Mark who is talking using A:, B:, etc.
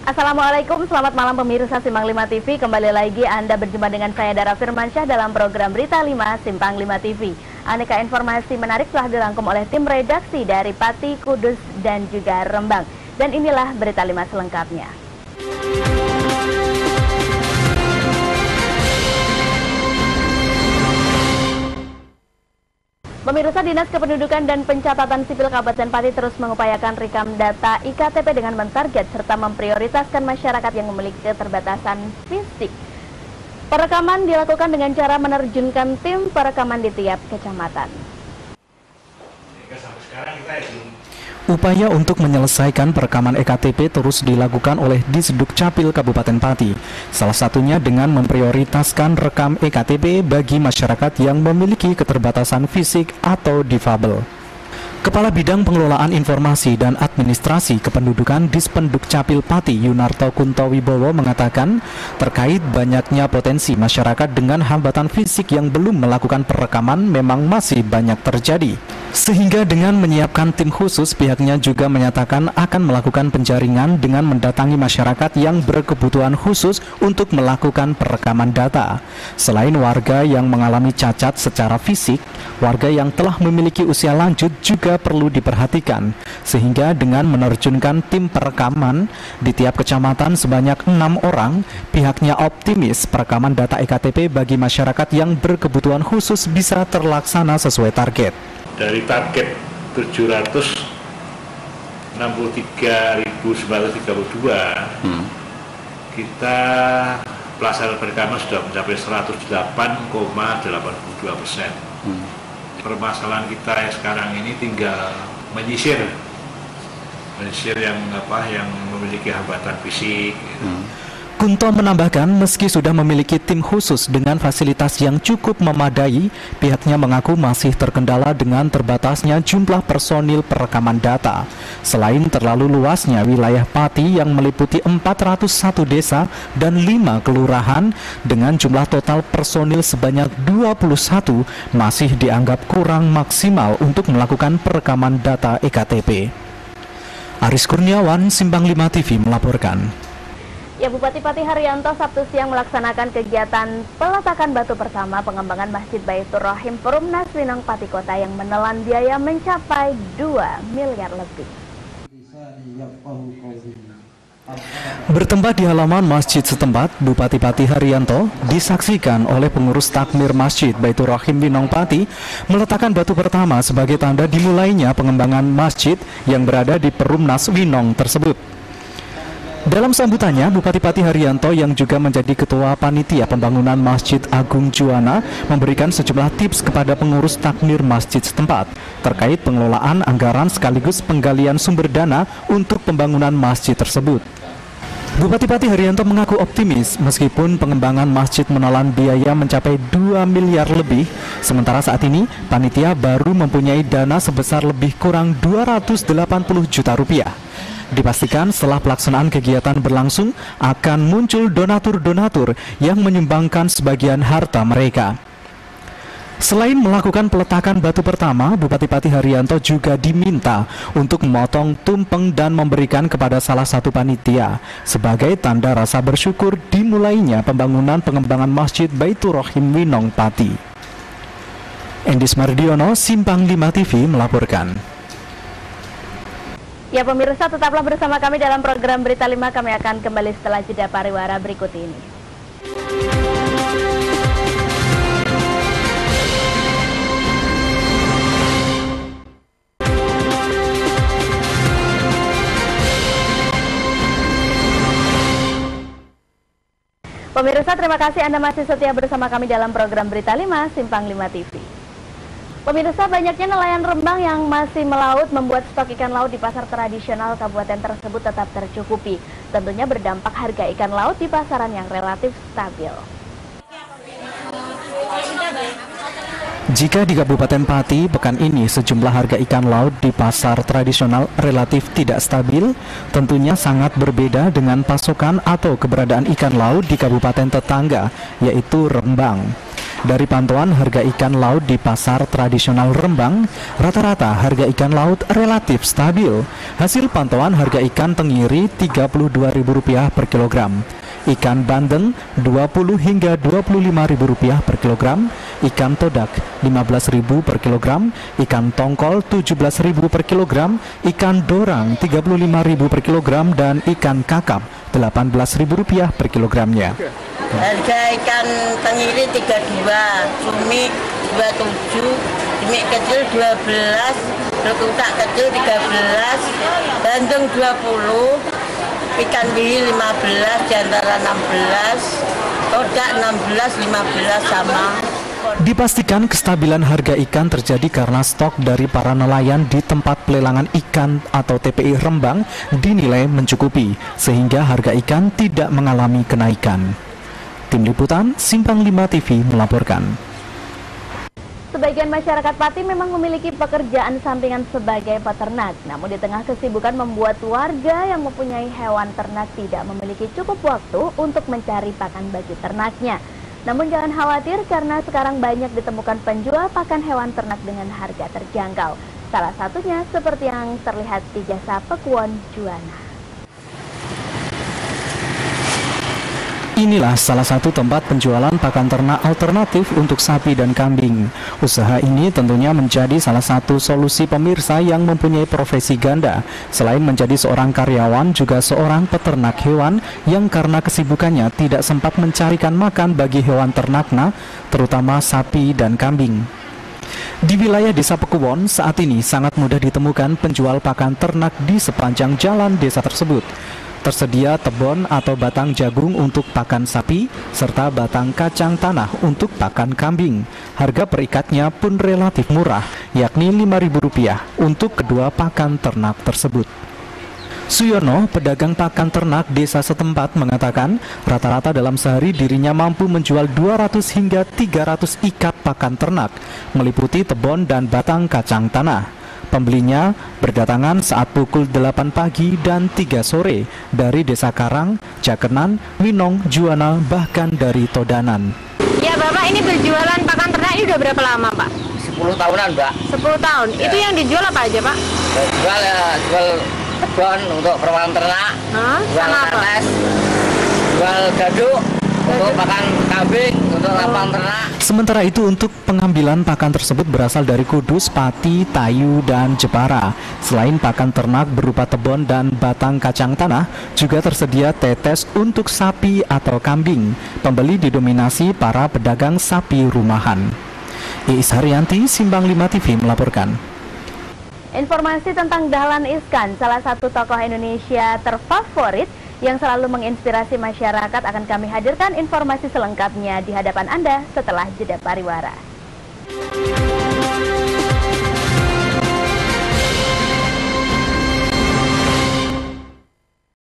A: Assalamualaikum, selamat malam pemirsa Simpang 5 TV. Kembali lagi Anda berjumpa dengan saya Dara Firmansyah dalam program Berita 5 Simpang 5 TV. Aneka informasi menarik telah dirangkum oleh tim redaksi dari Pati, Kudus, dan juga Rembang. Dan inilah Berita 5 selengkapnya. Pemirsa, Dinas Kependudukan dan Pencatatan Sipil Kabupaten Pati terus mengupayakan rekam data IKTP dengan mentarget serta memprioritaskan masyarakat yang memiliki keterbatasan fisik. Perekaman dilakukan dengan cara menerjunkan tim perekaman di tiap kecamatan.
B: Upaya untuk menyelesaikan perekaman EKTP terus dilakukan oleh Disduk Capil Kabupaten Pati. Salah satunya dengan memprioritaskan rekam EKTP bagi masyarakat yang memiliki keterbatasan fisik atau difabel. Kepala Bidang Pengelolaan Informasi dan Administrasi Kependudukan Dispenduk Capil Pati Yunarto Kuntowibowo mengatakan terkait banyaknya potensi masyarakat dengan hambatan fisik yang belum melakukan perekaman memang masih banyak terjadi. Sehingga dengan menyiapkan tim khusus, pihaknya juga menyatakan akan melakukan penjaringan dengan mendatangi masyarakat yang berkebutuhan khusus untuk melakukan perekaman data. Selain warga yang mengalami cacat secara fisik, warga yang telah memiliki usia lanjut juga perlu diperhatikan. Sehingga dengan menerjunkan tim perekaman di tiap kecamatan sebanyak 6 orang, pihaknya optimis perekaman data EKTP bagi masyarakat yang berkebutuhan khusus bisa terlaksana sesuai target.
C: Dari target 763.932, kita pelaksanaan perekaman sudah mencapai 108,82%. Permasalahan kita yang sekarang ini tinggal menyisir yang memiliki hambatan fisik.
B: Kunto menambahkan meski sudah memiliki tim khusus dengan fasilitas yang cukup memadai, pihaknya mengaku masih terkendala dengan terbatasnya jumlah personil perekaman data. Selain terlalu luasnya wilayah Pati yang meliputi 401 desa dan 5 kelurahan dengan jumlah total personil sebanyak 21 masih dianggap kurang maksimal untuk melakukan perekaman data EKTP. Aris Kurniawan, Simpang 5 TV melaporkan.
A: Ya, Bupati Pati Haryanto Sabtu siang melaksanakan kegiatan peletakan batu pertama pengembangan Masjid Baitur Rahim Perumnas Winong Pati Kota yang menelan biaya mencapai 2 miliar lebih.
B: Bertempat di halaman masjid setempat, Bupati Pati Haryanto disaksikan oleh pengurus takmir Masjid Baitur Rahim Winong Pati meletakkan batu pertama sebagai tanda dimulainya pengembangan masjid yang berada di Perumnas Winong tersebut. Dalam sambutannya, Bupati Pati Haryanto yang juga menjadi Ketua Panitia Pembangunan Masjid Agung Juwana memberikan sejumlah tips kepada pengurus takmir masjid setempat terkait pengelolaan anggaran sekaligus penggalian sumber dana untuk pembangunan masjid tersebut. Bupati Pati Haryanto mengaku optimis meskipun pengembangan masjid menelan biaya mencapai 2 miliar lebih, sementara saat ini panitia baru mempunyai dana sebesar lebih kurang 280 juta rupiah. Dipastikan setelah pelaksanaan kegiatan berlangsung akan muncul donatur-donatur yang menyumbangkan sebagian harta mereka. Selain melakukan peletakan batu pertama, Bupati Pati Haryanto juga diminta untuk memotong tumpeng dan memberikan kepada salah satu panitia sebagai tanda rasa bersyukur dimulainya pembangunan pengembangan Masjid Baitur Rahim Winong Pati. Endis Mardiono, Simpang 5 TV melaporkan.
A: Ya pemirsa, tetaplah bersama kami dalam program Berita 5. Kami akan kembali setelah jeda pariwara berikut ini. Pemirsa, terima kasih Anda masih setia bersama kami dalam program Berita 5 Simpang 5 TV. Pemirsa, banyaknya nelayan Rembang yang masih melaut membuat stok ikan laut di pasar tradisional kabupaten tersebut tetap tercukupi. Tentunya berdampak harga ikan laut di pasaran yang relatif stabil.
B: Jika di Kabupaten Pati, pekan ini sejumlah harga ikan laut di pasar tradisional relatif tidak stabil, tentunya sangat berbeda dengan pasokan atau keberadaan ikan laut di kabupaten tetangga, yaitu Rembang. Dari pantauan harga ikan laut di pasar tradisional Rembang, rata-rata harga ikan laut relatif stabil. Hasil pantauan harga ikan tenggiri Rp32.000 per kilogram. Ikan bandeng Rp20 hingga Rp25.000 per kilogram, ikan todak Rp15.000 per kilogram, ikan tongkol Rp17.000 per kilogram, ikan dorang Rp35.000 per kilogram, dan ikan kakap Rp18.000 per kilogramnya.
D: Harga ikan tenggiri 32, cumi 27, cumi kecil 12, berkutak kecil 13, bandeng 20, ikan bihi 15, jantara 16, todak 16, 15 sama.
B: Dipastikan kestabilan harga ikan terjadi karena stok dari para nelayan di tempat pelelangan ikan atau TPI Rembang dinilai mencukupi, sehingga harga ikan tidak mengalami kenaikan. Tim Liputan Simpang 5 TV melaporkan.
A: Sebagian masyarakat Pati memang memiliki pekerjaan sampingan sebagai peternak. Namun di tengah kesibukan membuat warga yang mempunyai hewan ternak tidak memiliki cukup waktu untuk mencari pakan bagi ternaknya. Namun jangan khawatir karena sekarang banyak ditemukan penjual pakan hewan ternak dengan harga terjangkau. Salah satunya seperti yang terlihat di Jasa Pekuon Juwana.
B: Inilah salah satu tempat penjualan pakan ternak alternatif untuk sapi dan kambing. Usaha ini tentunya menjadi salah satu solusi pemirsa yang mempunyai profesi ganda. Selain menjadi seorang karyawan, juga seorang peternak hewan yang karena kesibukannya tidak sempat mencarikan makan bagi hewan ternaknya, terutama sapi dan kambing. Di wilayah Desa Pekuon saat ini sangat mudah ditemukan penjual pakan ternak di sepanjang jalan desa tersebut. Tersedia tebon atau batang jagung untuk pakan sapi, serta batang kacang tanah untuk pakan kambing. Harga perikatnya pun relatif murah, yakni Rp5.000 untuk kedua pakan ternak tersebut. Suyono, pedagang pakan ternak desa setempat, mengatakan rata-rata dalam sehari dirinya mampu menjual 200 hingga 300 ikat pakan ternak, meliputi tebon dan batang kacang tanah. Pembelinya berdatangan saat pukul 8 pagi dan 3 sore dari Desa Karang, Jakenan, Winong, Juwana, bahkan dari Todanan.
E: Ya Bapak, ini berjualan pakan ternak ini udah berapa lama Pak?
D: 10 tahunan Mbak.
E: 10 tahun. Ya. Itu yang dijual apa aja Pak?
D: Jual tebon untuk perawakan ternak, jual tetes, jual gaduk untuk pakan kambing, untuk pakan ternak.
B: Sementara itu untuk pengambilan pakan tersebut berasal dari Kudus, Pati, Tayu, dan Jepara. Selain pakan ternak berupa tebon dan batang kacang tanah, juga tersedia tetes untuk sapi atau kambing. Pembeli didominasi para pedagang sapi rumahan. Iis Haryanti, Simpang 5 TV melaporkan.
A: Informasi tentang Dahlan Iskan, salah satu tokoh Indonesia terfavorit yang selalu menginspirasi masyarakat, akan kami hadirkan informasi selengkapnya di hadapan Anda setelah jeda pariwara.